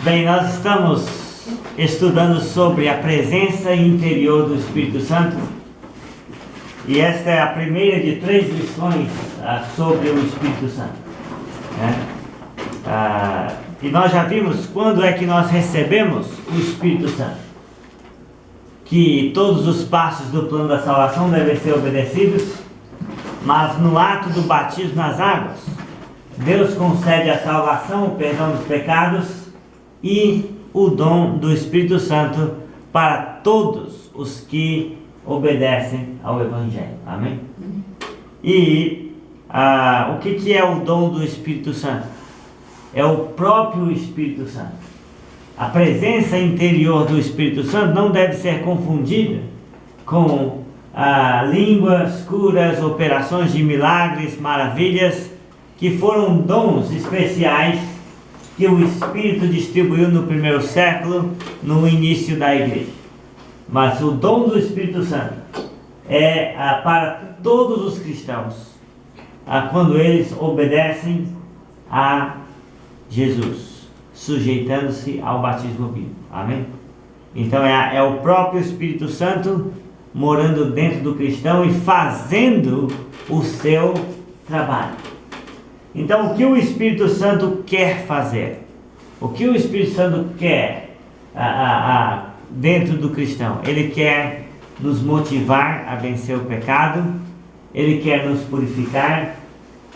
Bem, nós estamos estudando sobre a presença interior do Espírito Santo e esta é a primeira de 3 lições sobre o Espírito Santo, né? E nós já vimos quando é que nós recebemos o Espírito Santo, que todos os passos do plano da salvação devem ser obedecidos, mas no ato do batismo nas águas, Deus concede a salvação, o perdão dos pecados e o dom do Espírito Santo para todos os que obedecem ao Evangelho. Amém? E o que é o dom do Espírito Santo? É o próprio Espírito Santo. A presença interior do Espírito Santo não deve ser confundida com línguas, curas, operações de milagres, maravilhas, que foram dons especiais que o Espírito distribuiu no primeiro século, no início da igreja. Mas o dom do Espírito Santo é para todos os cristãos, quando eles obedecem a Jesus, sujeitando-se ao batismo bíblico. Amém? Então é o próprio Espírito Santo morando dentro do cristão e fazendo o seu trabalho. Então, o que o Espírito Santo quer fazer? O que o Espírito Santo quer dentro do cristão? Ele quer nos motivar a vencer o pecado, ele quer nos purificar,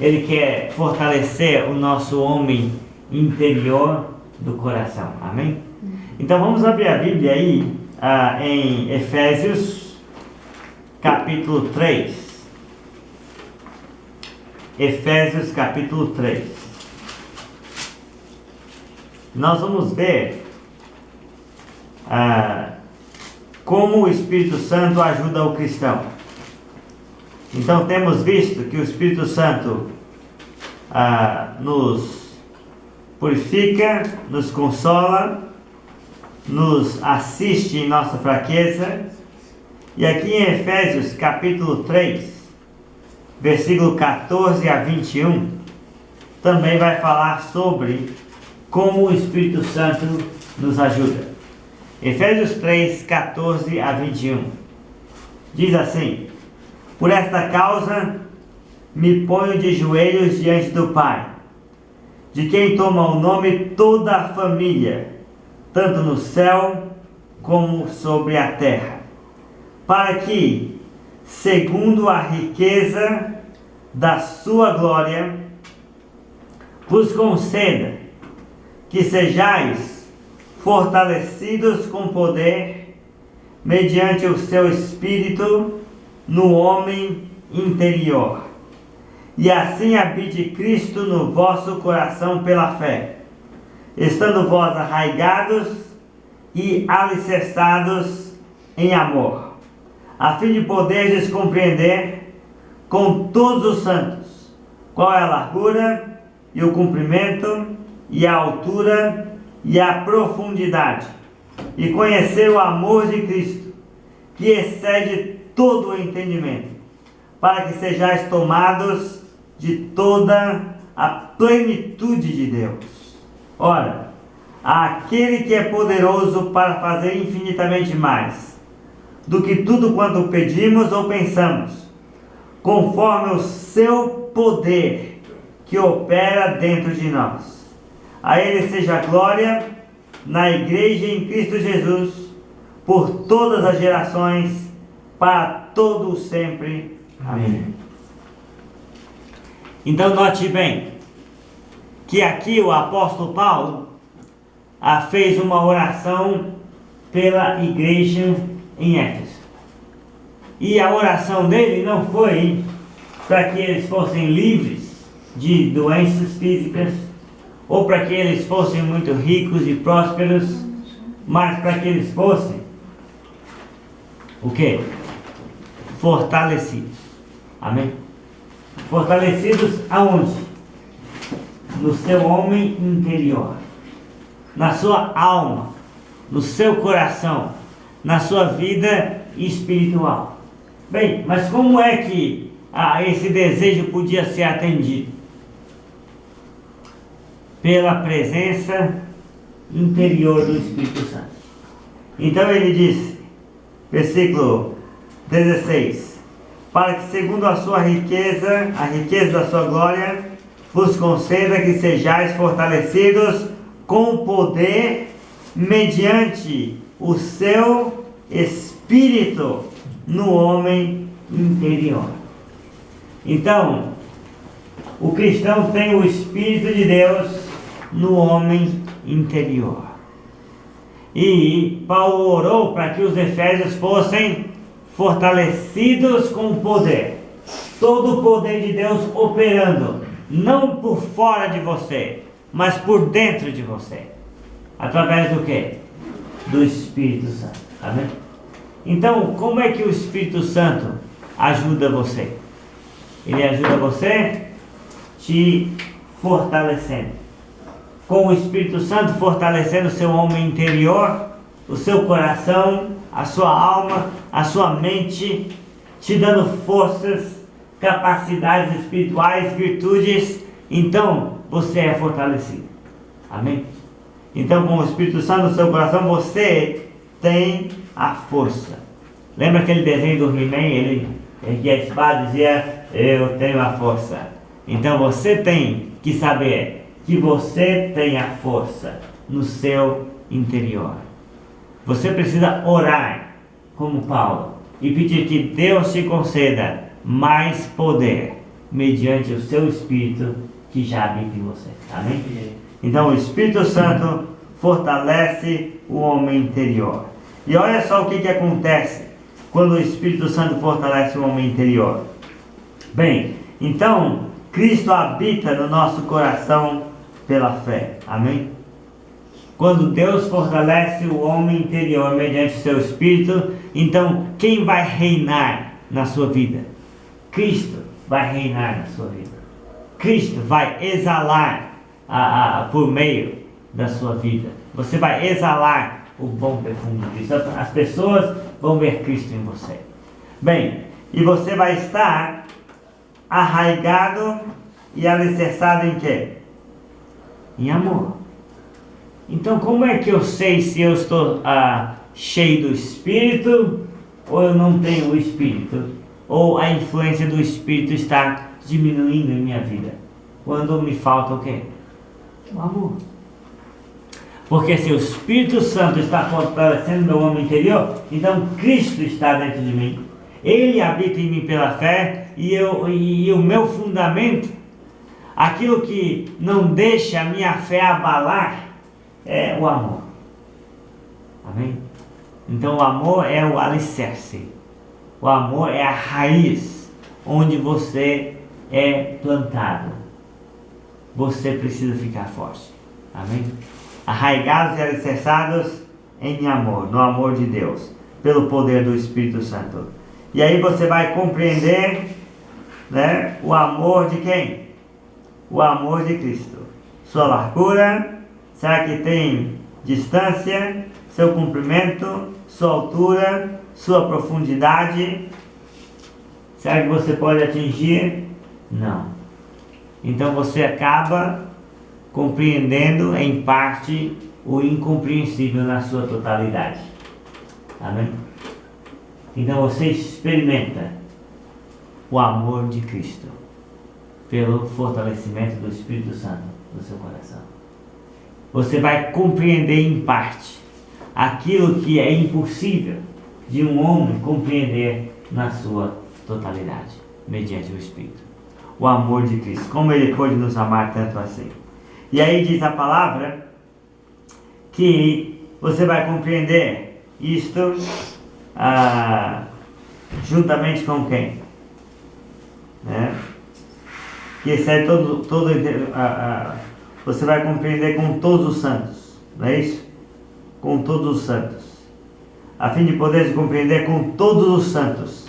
ele quer fortalecer o nosso homem interior do coração. Amém? Então, vamos abrir a Bíblia aí em Efésios, capítulo 3. Efésios capítulo 3. Nós vamos ver como o Espírito Santo ajuda o cristão. Então temos visto que o Espírito Santo nos purifica, nos consola, nos assiste em nossa fraqueza. E aqui em Efésios capítulo 3, versículo 14 a 21, também vai falar sobre como o Espírito Santo nos ajuda. Efésios 3, 14 a 21. Diz assim: por esta causa me ponho de joelhos diante do Pai, de quem toma o nome toda a família, tanto no céu como sobre a terra, para que, segundo a riqueza da sua glória, vos conceda que sejais fortalecidos com poder, mediante o seu Espírito, no homem interior, e assim habite Cristo no vosso coração pela fé, estando vós arraigados e alicerçados em amor, a fim de poderdes compreender com todos os santos qual é a largura e o comprimento e a altura e a profundidade, e conhecer o amor de Cristo, que excede todo o entendimento, para que sejais tomados de toda a plenitude de Deus. Ora, aquele que é poderoso para fazer infinitamente mais do que tudo quanto pedimos ou pensamos, conforme o seu poder que opera dentro de nós. A Ele seja a glória na igreja em Cristo Jesus, por todas as gerações, para todo o sempre. Amém. Então note bem que aqui o apóstolo Paulo fez uma oração pela igreja em Éfeso. E a oração dele não foi para que eles fossem livres de doenças físicas, ou para que eles fossem muito ricos e prósperos, mas para que eles fossem o quê? Fortalecidos. Amém? Fortalecidos aonde? No seu homem interior, na sua alma, no seu coração, na sua vida espiritual. Bem, mas como é que esse desejo podia ser atendido? Pela presença interior do Espírito Santo. Então ele diz, versículo 16: para que segundo a sua riqueza, a riqueza da sua glória, vos conceda que sejais fortalecidos com poder mediante o seu Espírito no homem interior. Então, o cristão tem o Espírito de Deus no homem interior. E Paulo orou para que os efésios fossem fortalecidos com o poder. Todo o poder de Deus operando, não por fora de você, mas por dentro de você. Através do quê? Do Espírito Santo. Amém? Então, como é que o Espírito Santo ajuda você? Ele ajuda você te fortalecendo. Com o Espírito Santo fortalecendo o seu homem interior, o seu coração, a sua alma, a sua mente, te dando forças, capacidades espirituais, virtudes. Então, você é fortalecido. Amém? Então, com o Espírito Santo no seu coração, você tem a força. Lembra aquele desenho do He-Man? Ele erguia a espada e dizia: eu tenho a força. Então, você tem que saber que você tem a força no seu interior. Você precisa orar como Paulo e pedir que Deus te conceda mais poder mediante o seu Espírito que já habita em você. Amém? Então o Espírito Santo fortalece o homem interior. E olha só o que acontece quando o Espírito Santo fortalece o homem interior. Bem, então Cristo habita no nosso coração pela fé. Amém? Quando Deus fortalece o homem interior mediante o seu Espírito, então quem vai reinar na sua vida? Cristo vai reinar na sua vida. Cristo vai exalar por meio da sua vida. Você vai exalar o bom perfume de Cristo. As pessoas vão ver Cristo em você. Bem, e você vai estar arraigado e alicerçado em quê? Em amor. Então, como é que eu sei se eu estou cheio do Espírito ou eu não tenho o Espírito? Ou a influência do Espírito está diminuindo em minha vida? Quando me falta o quê? O amor. Porque se o Espírito Santo está fortalecendo meu homem interior, então Cristo está dentro de mim. Ele habita em mim pela fé e o meu fundamento, aquilo que não deixa a minha fé abalar, é o amor. Amém? Então o amor é o alicerce. O amor é a raiz onde você é plantado. Você precisa ficar forte. Amém? Arraigados e alicerçados em amor, no amor de Deus, pelo poder do Espírito Santo. E aí você vai compreender, né, o amor de quem? O amor de Cristo. Sua largura, será que tem distância? Seu comprimento, sua altura, sua profundidade? Será que você pode atingir? Não. Então você acaba compreendendo em parte o incompreensível na sua totalidade. Amém? Então você experimenta o amor de Cristo pelo fortalecimento do Espírito Santo no seu coração. Você vai compreender em parte aquilo que é impossível de um homem compreender na sua totalidade, mediante o Espírito. O amor de Cristo, como Ele pôde nos amar tanto assim. E aí diz a palavra que você vai compreender isto juntamente com quem? Né? Que excede você vai compreender com todos os santos, não é isso? Com todos os santos, a fim de poderes compreender com todos os santos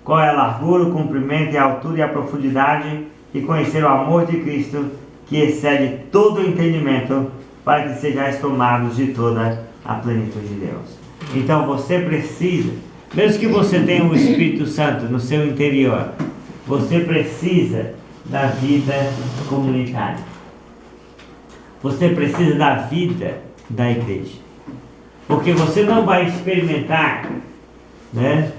qual é a largura, o comprimento, a altura e a profundidade, e conhecer o amor de Cristo, que excede todo o entendimento, para que sejais tomados de toda a plenitude de Deus. Então você precisa, mesmo que você tenha o Espírito Santo no seu interior, você precisa da vida comunitária. Você precisa da vida da igreja. Porque você não vai experimentar, né,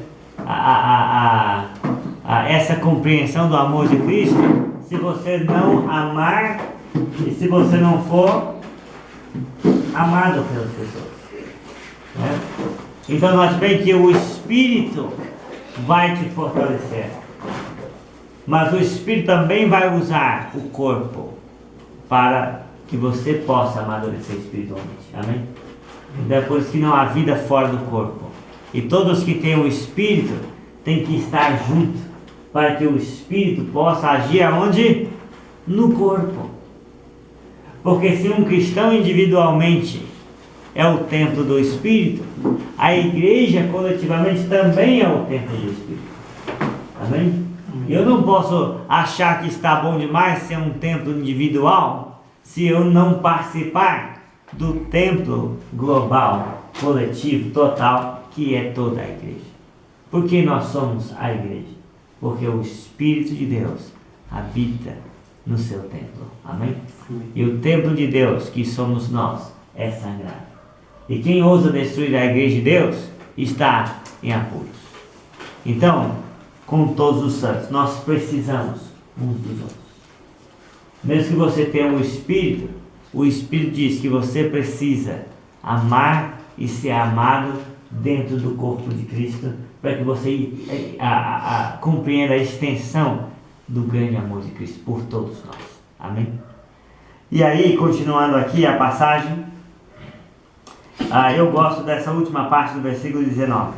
essa compreensão do amor de Cristo se você não amar e se você não for amado pelas pessoas, né? Então nós vemos que o Espírito vai te fortalecer, mas o Espírito também vai usar o corpo para que você possa amadurecer espiritualmente. Amém? Então é por isso que não há vida fora do corpo. E todos que têm o Espírito têm que estar juntos para que o Espírito possa agir aonde? No corpo. Porque se um cristão individualmente é o templo do Espírito, a igreja coletivamente também é o templo do Espírito. Amém? Eu não posso achar que está bom demais ser um templo individual se eu não participar do templo global, coletivo, total, que é toda a igreja. Por que nós somos a igreja? Porque o Espírito de Deus habita no seu templo. Amém? E o templo de Deus, que somos nós, é sagrado. E quem ousa destruir a igreja de Deus está em apuros. Então, com todos os santos, nós precisamos uns dos outros. Mesmo que você tenha um Espírito, o Espírito diz que você precisa amar e ser amado dentro do corpo de Cristo, para que você compreenda a extensão do grande amor de Cristo por todos nós. Amém? E aí, continuando aqui a passagem, eu gosto dessa última parte do versículo 19.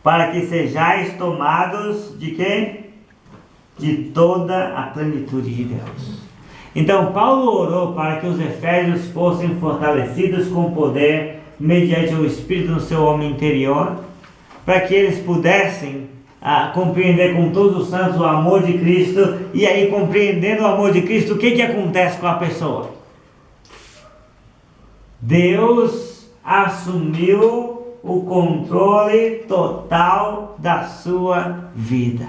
Para que sejais tomados de quê? De toda a plenitude de Deus. Então, Paulo orou para que os efésios fossem fortalecidos com poder, mediante o Espírito no seu homem interior, para que eles pudessem compreender com todos os santos o amor de Cristo. E aí, compreendendo o amor de Cristo, o que acontece com a pessoa? Deus assumiu o controle total da sua vida.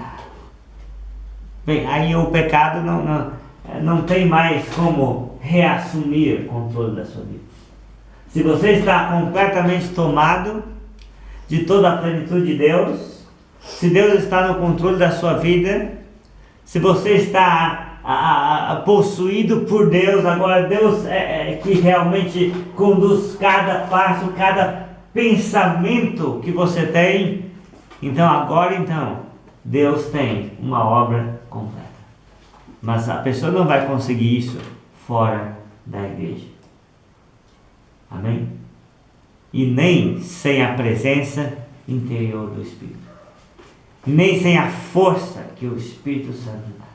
Bem, aí o pecado não tem mais como reassumir o controle da sua vida. Se você está completamente tomado de toda a plenitude de Deus, se Deus está no controle da sua vida, se você está possuído por Deus, agora Deus é que realmente conduz cada passo, cada pensamento que você tem, então Deus tem uma obra completa. Mas a pessoa não vai conseguir isso fora da igreja. Amém? E nem sem a presença interior do Espírito. Nem sem a força que o Espírito Santo dá.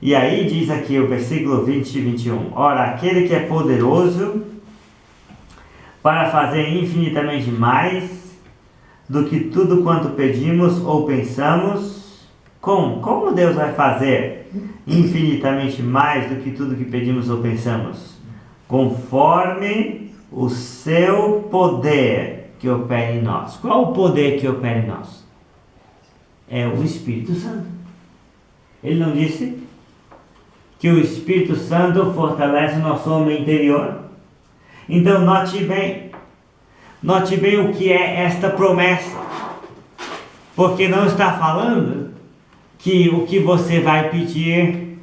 E aí diz aqui o versículo 20 e 21. Ora, aquele que é poderoso para fazer infinitamente mais do que tudo quanto pedimos ou pensamos. Como Deus vai fazer infinitamente mais do que tudo que pedimos ou pensamos? Conforme o seu poder que opera em nós. Qual o poder que opera em nós? É o Espírito Santo. Ele não disse que o Espírito Santo fortalece o nosso homem interior? Então note bem o que é esta promessa, porque não está falando que o que você vai pedir,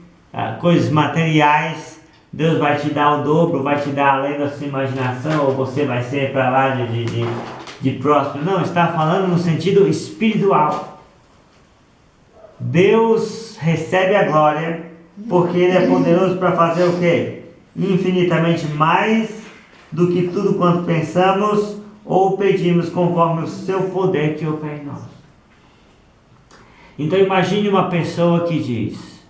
coisas materiais, Deus vai te dar o dobro, vai te dar além da sua imaginação, ou você vai ser para lá de próspero. Não, está falando no sentido espiritual. Deus recebe a glória, porque Ele é poderoso para fazer o quê? Infinitamente mais do que tudo quanto pensamos ou pedimos, conforme o seu poder que opera em nós. Então imagine uma pessoa que diz: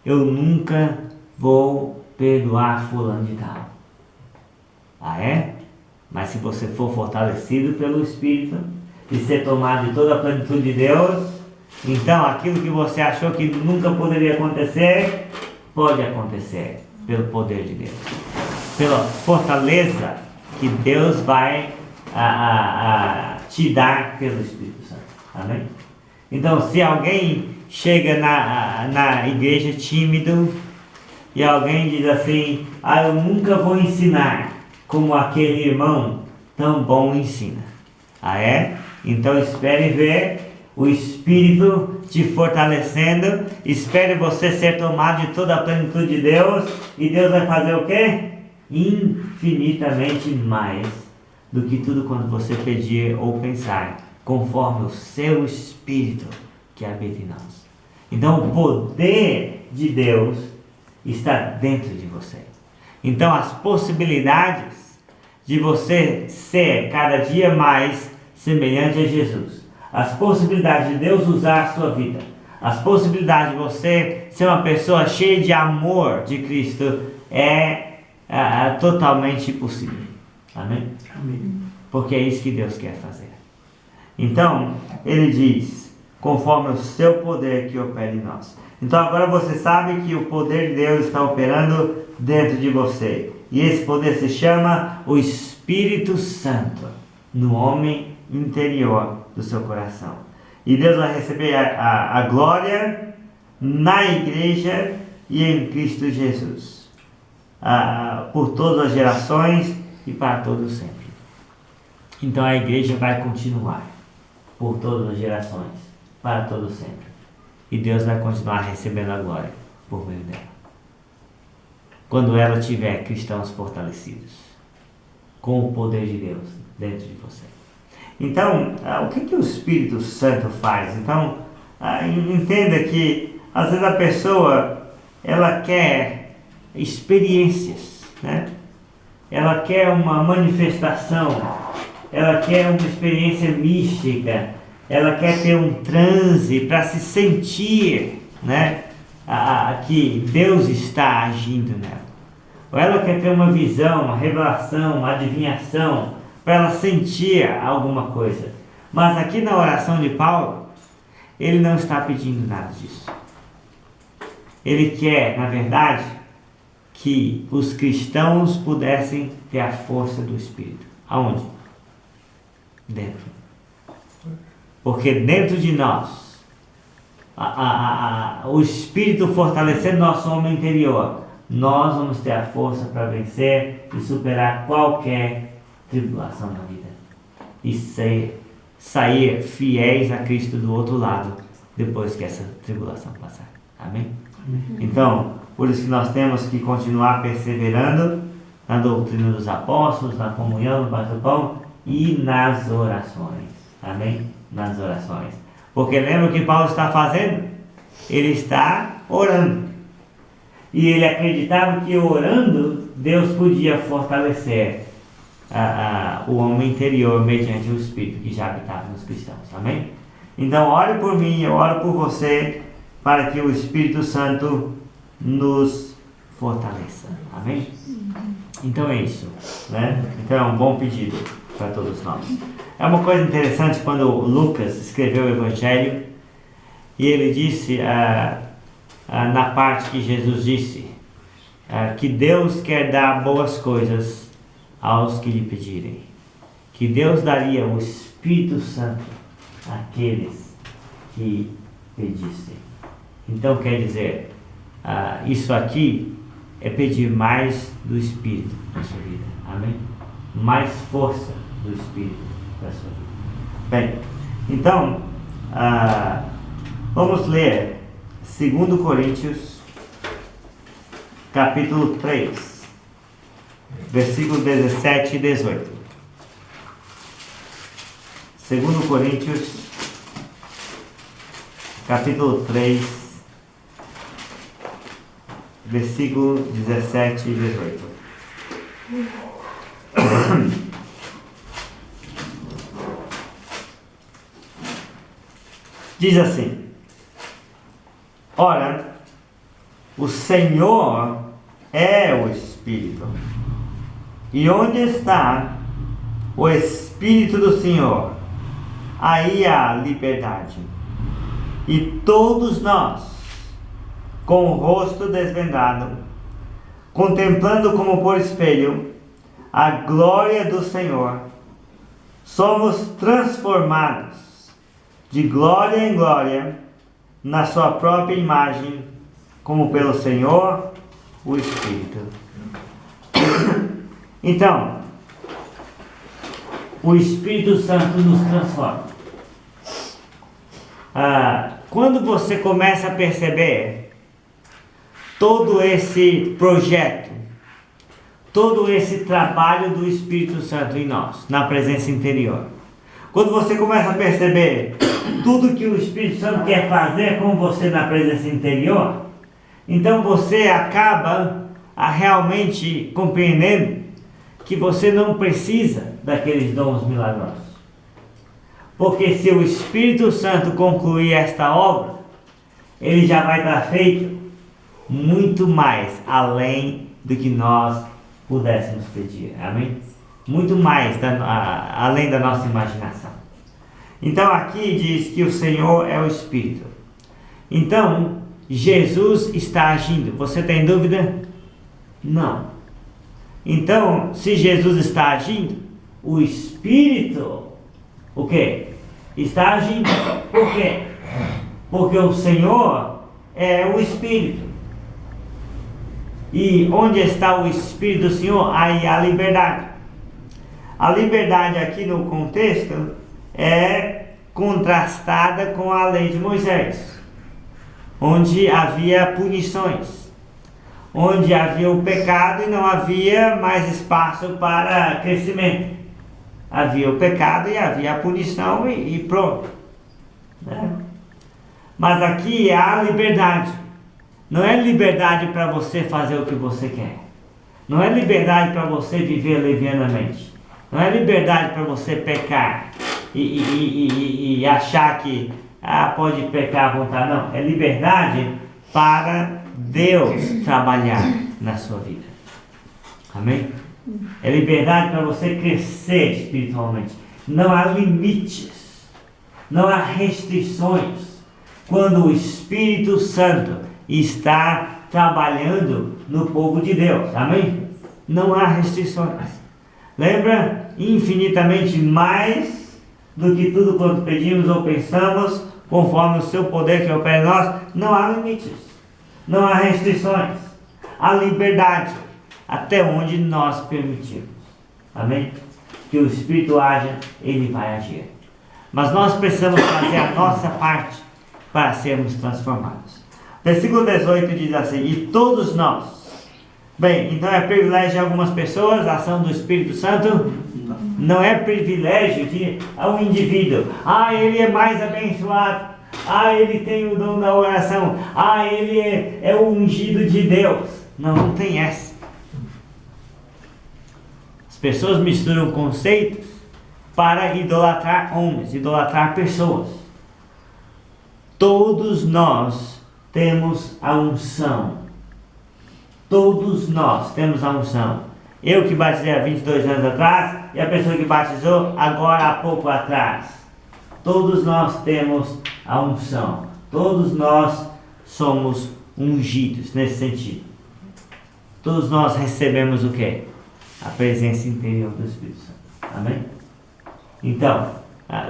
eu nunca vou perdoar fulano de tal. Ah, é? Mas se você for fortalecido pelo Espírito e ser tomado de toda a plenitude de Deus, então aquilo que você achou que nunca poderia acontecer, pode acontecer pelo poder de Deus, pela fortaleza que Deus vai te dar pelo Espírito Santo. Amém? Então, se alguém chega na igreja tímido e alguém diz assim: eu nunca vou ensinar como aquele irmão tão bom ensina. Ah, é? Então espere ver o Espírito te fortalecendo. Espere você ser tomado de toda a plenitude de Deus. E Deus vai fazer o quê? Infinitamente mais do que tudo quanto você pedir ou pensar, conforme o seu Espírito que habita em nós. Então o poder de Deus está dentro de você. Então as possibilidades de você ser cada dia mais semelhante a Jesus, as possibilidades de Deus usar a sua vida, as possibilidades de você ser uma pessoa cheia de amor de Cristo é totalmente possível. Amém? Amém. Porque é isso que Deus quer fazer. Então, ele diz, conforme o seu poder que opera em nós. Então agora você sabe que o poder de Deus está operando dentro de você. E esse poder se chama o Espírito Santo no homem interior do seu coração. E Deus vai receber a glória na igreja e em Cristo Jesus. Por todas as gerações e para todos sempre. Então a igreja vai continuar por todas as gerações, para todos sempre. E Deus vai continuar recebendo a glória por meio dela. Quando ela tiver cristãos fortalecidos, com o poder de Deus dentro de você. Então, o que o Espírito Santo faz? Então, entenda que às vezes a pessoa, ela quer experiências, né? Ela quer uma manifestação, ela quer uma experiência mística, ela quer ter um transe para se sentir, né, que Deus está agindo nela. Ou ela quer ter uma visão, uma revelação, uma adivinhação, para ela sentir alguma coisa. Mas aqui na oração de Paulo, ele não está pedindo nada disso. Ele quer, na verdade, que os cristãos pudessem ter a força do Espírito. Aonde? Dentro. Porque dentro de nós, o Espírito fortalecendo nosso homem interior, nós vamos ter a força para vencer e superar qualquer tribulação na vida. E sair fiéis a Cristo do outro lado, depois que essa tribulação passar. Amém? Então, por isso que nós temos que continuar perseverando na doutrina dos apóstolos, na comunhão, no batismo do pão e nas orações. Amém? Nas orações. Porque lembra o que Paulo está fazendo? Ele está orando. E ele acreditava que orando, Deus podia fortalecer o homem interior mediante o Espírito que já habitava nos cristãos. Amém? Então, ore por mim, eu oro por você, para que o Espírito Santo nos fortaleça. Amém? Então é isso, né? Então é um bom pedido para todos nós. É uma coisa interessante quando Lucas escreveu o Evangelho e ele disse, na parte que Jesus disse, que Deus quer dar boas coisas aos que lhe pedirem. Que Deus daria o Espírito Santo àqueles que pedissem. Então quer dizer, isso aqui é pedir mais do Espírito na sua vida. Amém? Mais força do Espírito na sua vida. Bem, então, vamos ler 2 Coríntios, capítulo 3, versículos 17 e 18. 2 Coríntios, capítulo 3, versículo 17 e 18. Diz assim: ora, o Senhor é o Espírito, e onde está o Espírito do Senhor, aí há liberdade. E todos nós, com o rosto desvendado, contemplando como por espelho a glória do Senhor, somos transformados de glória em glória na sua própria imagem, como pelo Senhor, o Espírito. Então, o Espírito Santo nos transforma. Quando você começa a perceber todo esse projeto, todo esse trabalho do Espírito Santo em nós, na presença interior, quando você começa a perceber tudo que o Espírito Santo quer fazer com você na presença interior, então você acaba realmente compreendendo que você não precisa daqueles dons milagrosos. Porque se o Espírito Santo concluir esta obra, ele já vai estar feito muito mais além do que nós pudéssemos pedir. Amém? Muito mais além da nossa imaginação. Então aqui diz que o Senhor é o Espírito. Então, Jesus está agindo. Você tem dúvida? Não. Então, se Jesus está agindo, o Espírito, o quê? Está agindo. Por quê? Porque o Senhor é o Espírito. E onde está o Espírito do Senhor? Aí a liberdade. A liberdade aqui no contexto é contrastada com a lei de Moisés, onde havia punições, onde havia o pecado e não havia mais espaço para crescimento. Havia o pecado e havia a punição e pronto, né? Mas aqui há liberdade. Não é liberdade para você fazer o que você quer. Não é liberdade para você viver levianamente. Não é liberdade para você pecar e achar que pode pecar à vontade. Não, é liberdade para Deus trabalhar na sua vida. Amém? É liberdade para você crescer espiritualmente. Não há limites, não há restrições quando o Espírito Santo está trabalhando no povo de Deus. Amém? Não há restrições. Lembra? Infinitamente mais do que tudo quanto pedimos ou pensamos, conforme o seu poder que opera em nós. Não há limites, não há restrições. Há liberdade até onde nós permitimos. Amém? Que o Espírito haja, ele vai agir. Mas nós precisamos fazer a nossa parte para sermos transformados. Versículo 18 diz assim: e todos nós. Bem, então é privilégio de algumas pessoas a ação do Espírito Santo? Não é privilégio de um indivíduo. Ele é mais abençoado. Ele tem o dom da oração. Ele é o ungido de Deus. Não tem essa. As pessoas misturam conceitos para idolatrar homens, idolatrar pessoas. Todos nós temos a unção. Todos nós temos a unção. Eu que batizei há 22 anos atrás e a pessoa que batizou agora há pouco atrás. Todos nós temos a unção. Todos nós somos ungidos nesse sentido. Todos nós recebemos o quê? A presença interior do Espírito Santo. Amém? Então,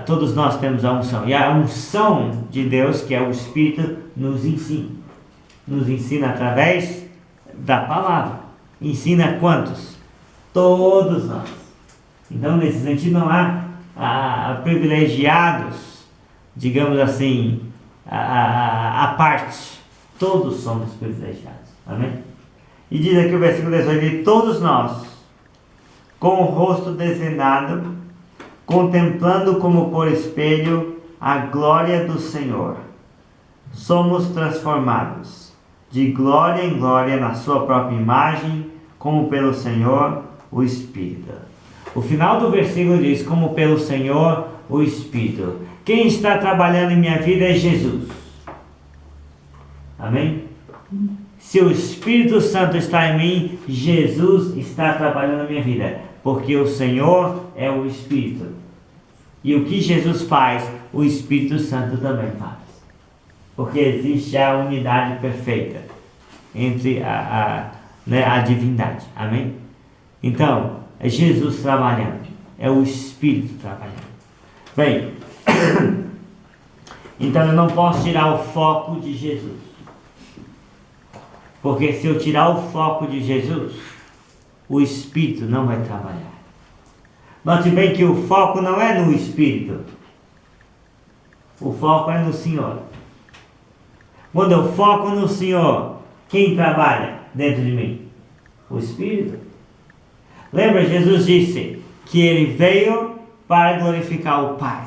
todos nós temos a unção. E a unção de Deus, que é o Espírito, nos ensina. Nos ensina através da palavra. Ensina quantos? Todos nós. Então, nesse sentido, não há privilegiados, digamos assim, à parte. Todos somos privilegiados. Amém? E diz aqui o versículo 18: e todos nós, com o rosto desvendado, contemplando como por espelho a glória do Senhor, somos transformados de glória em glória na sua própria imagem, como pelo Senhor o Espírito. O final do versículo diz: como pelo Senhor o Espírito. Quem está trabalhando em minha vida é Jesus. Amém? Se o Espírito Santo está em mim, Jesus está trabalhando na minha vida. Porque o Senhor é o Espírito. E o que Jesus faz, o Espírito Santo também faz. Porque existe a unidade perfeita entre a divindade. Amém? Então, é Jesus trabalhando. É o Espírito trabalhando. Bem, então eu não posso tirar o foco de Jesus. Porque se eu tirar o foco de Jesus, o Espírito não vai trabalhar. Note bem que o foco não é no Espírito. O foco é no Senhor. Quando eu foco no Senhor, quem trabalha dentro de mim? O Espírito. Lembra, Jesus disse que Ele veio para glorificar o Pai.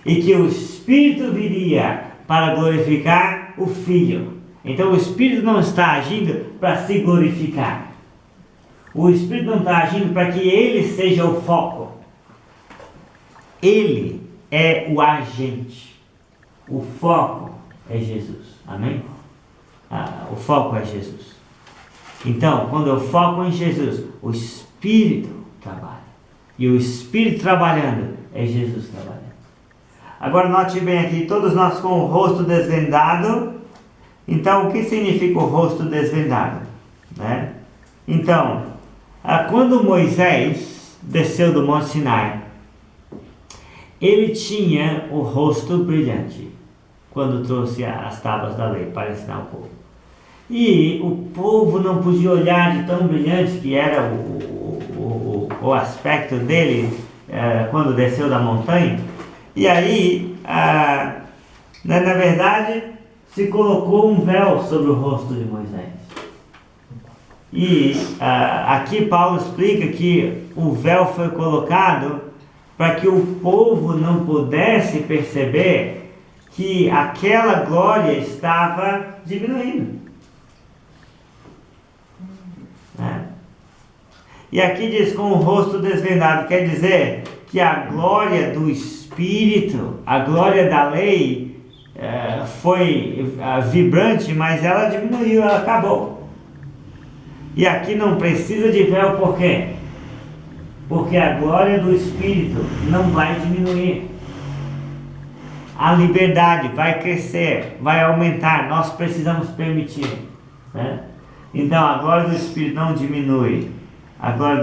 E que o Espírito viria para glorificar o Filho. Então o Espírito não está agindo para se glorificar. O Espírito não está agindo para que Ele seja o foco. Ele é o agente. O foco é Jesus. Amém? O foco é Jesus. Então, quando eu foco em Jesus, o Espírito trabalha. E o Espírito trabalhando é Jesus trabalhando. Agora note bem aqui, todos nós com o rosto desvendado. Então, o que significa o rosto desvendado? Né? Então, quando Moisés desceu do Monte Sinai, ele tinha o rosto brilhante, quando trouxe as tábuas da lei para ensinar o povo. E o povo não podia olhar de tão brilhante que era o aspecto dele quando desceu da montanha. E aí, na verdade, se colocou um véu sobre o rosto de Moisés. E aqui Paulo explica que o véu foi colocado para que o povo não pudesse perceber que aquela glória estava diminuindo. E aqui diz com o rosto desvendado, quer dizer que a glória do Espírito, a glória da lei foi vibrante, mas ela diminuiu, ela acabou. E aqui não precisa de véu, por quê? Porque a glória do Espírito não vai diminuir. A liberdade vai crescer, vai aumentar, nós precisamos permitir. Né? Então a glória do Espírito não diminui. A glória do